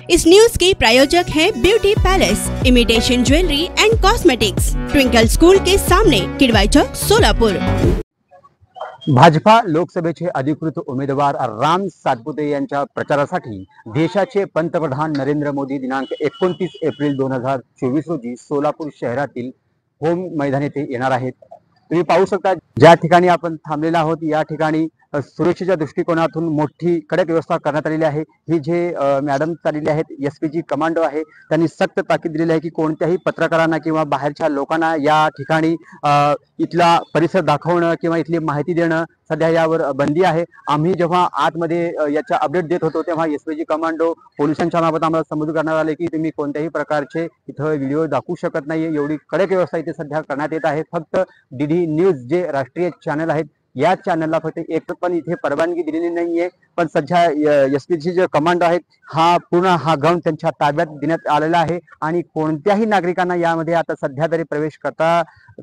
इस news के प्रायोजक हैं beauty palace, imitation jewellery and cosmetics, twinkle school के सामने, किडवाई चौक, सोलापुर। भाजपा लोकसभेचे अधिकृत उमेदवार राम सातपुते यांच्या प्रचारासाठी देशाचे पंतप्रधान नरेंद्र मोदी दिनांक 29 एप्रिल 2024 रोजी सोलापूर शहरातील होम मैदान येथे येणार आहेत। तुम्ही पाहू शकता ज्या ठिकाणी आपण थांबलेला आहोत या ठिकाणी सुरक्षेच्या दृष्टिकोनातून मोठी कडक व्यवस्था करण्यात आलेली आहे। ही जे मॅडम चाललेले आहेत एसपीजी कमांडो आहे, त्यांनी सक्त ताकीद दिलेली आहे की कोणत्याही पत्रकारांना किंवा बाहेरच्या लोकांना या ठिकाणी इथला परिसर दाखवणं किंवा इथली माहिती देणं सध्या यावर बंदी आहे। आम्ही जेव्हा आतमध्ये याचा अपडेट देत होतो तेव्हा एसपीजी कमांडो पोलिसांच्या मार्फत आम्हाला समजूत करण्यात आले की तुम्ही कोणत्याही प्रकारचे इथं व्हिडिओ दाखवू शकत नाहीये, एवढी कडक व्यवस्था इथे सध्या करण्यात येत आहे। फक्त डीडी न्यूज जे राष्ट्रीय चॅनल आहेत या चॅनलला फक्त एक पण इथे परवानगी दिलेली नाहीये, पण सध्या एसपीजी जे कमांडो आहेत पूर्ण हा ग्राउंड त्यांच्या ताब्यात देण्यात आलेला आहे आणि कोणत्याही नागरिकांना यामध्ये आता सध्या तरी प्रवेश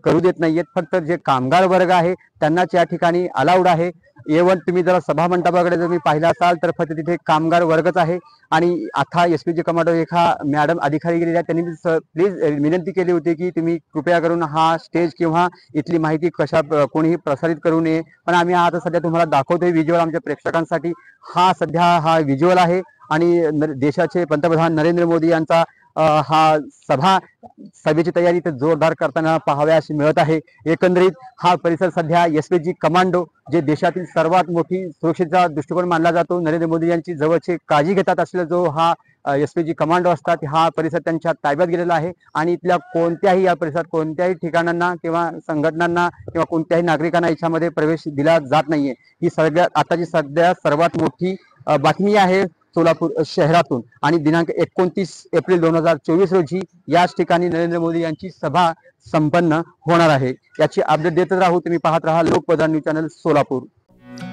करू देत नाहीयेत। फक्त जे कामगार वर्ग आहे त्यांनाच या ठिकाणी अलाउड आहे। एवन तुम्ही जर सभा मंडपाकडे जर मी पाहिला असाल तर फक्त तिथे कामगार वर्गच आहे। आणि आता एसपीजी कमांडो एका मॅडम अधिकारी गेलेल्या त्यांनी प्लीज विनंती केली होती की तुम्ही कृपया करून हा स्टेज किंवा इथली माहिती कोणीही प्रसारित करू नये, पण आम्ही आता सध्या तुम्हाला दाखवतोय व्हिज्युअल आमच्या प्रेक्षकांसाठी। हा सध्या हा व्हिज्युअल आहे आणि देशाचे पंतप्रधान नरेंद्र मोदी यांचा सभेची तयारी तर जोरदार करताना पाहावयास मिळत आहे। एकंदरीत हा परिसर सध्या एसपीजी कमांडो जे देशातील सर्वात मोठी सुरक्षेचा दृष्टिकोन मानला जातो, नरेंद्र मोदी यांची जवळची काळजी घेतात असलेला जो हा एसपीजी कमांडो असतात हा परिसर त्यांच्या ताब्यात गेलेला आहे आणि इथल्या कोणत्याही या परिसरात कोणत्याही ठिकाणांना किंवा संघटनांना किंवा कोणत्याही नागरिकांना याच्यामध्ये प्रवेश दिला जात नाहीये। ही आताची सध्या सर्वात मोठी बातमी आहे सोलापूर शहरातून आणि दिनांक 29 एप्रिल 2024 रोजी याच ठिकाणी नरेंद्र मोदी यांची सभा संपन्न होणार आहे। याची अपडेट देतच राहू, तुम्ही पाहत रहा लोकप्रधान न्यूज चॅनल सोलापुर।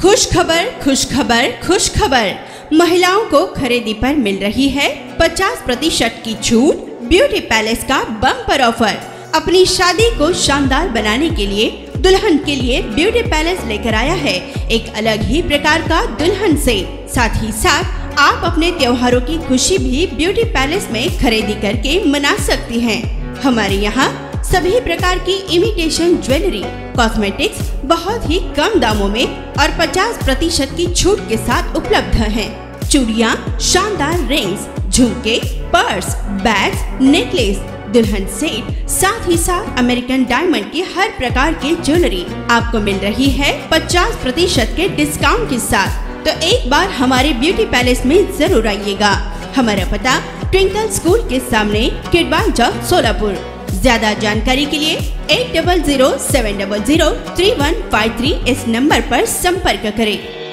खुश खबर, खुश खबर, खुश खबर। महिलाओं को खरीदी पर मिल रही है 50% की छूट। ब्यूटी पैलेस का बम्पर ऑफर। अपनी शादी को शानदार बनाने के लिए दुल्हन के लिए ब्यूटी पैलेस लेकर आया है एक अलग ही प्रकार का दुल्हन सेट। साथ ही साथ आप अपने त्योहारों की खुशी भी ब्यूटी पैलेस में खरीदी करके मना सकती हैं। हमारे यहाँ सभी प्रकार की इमिटेशन ज्वेलरी, कॉस्मेटिक्स बहुत ही कम दामों में और 50% की छूट के साथ उपलब्ध हैं। चूड़ियाँ, शानदार रिंग्स, झुमके, पर्स, बैग्स, नेकलेस, दुल्हन सेट, साथ ही साथ अमेरिकन डायमंड की हर प्रकार की ज्वेलरी आपको मिल रही है 50% के डिस्काउंट के साथ। तो एक बार हमारे ब्यूटी पैलेस में जरूर आइएगा। हमारा पता ट्विंकल स्कूल के सामने, किडवाई चौक, सोलापुर। ज्यादा जानकारी के लिए 8007003153 इस नंबर पर संपर्क करें।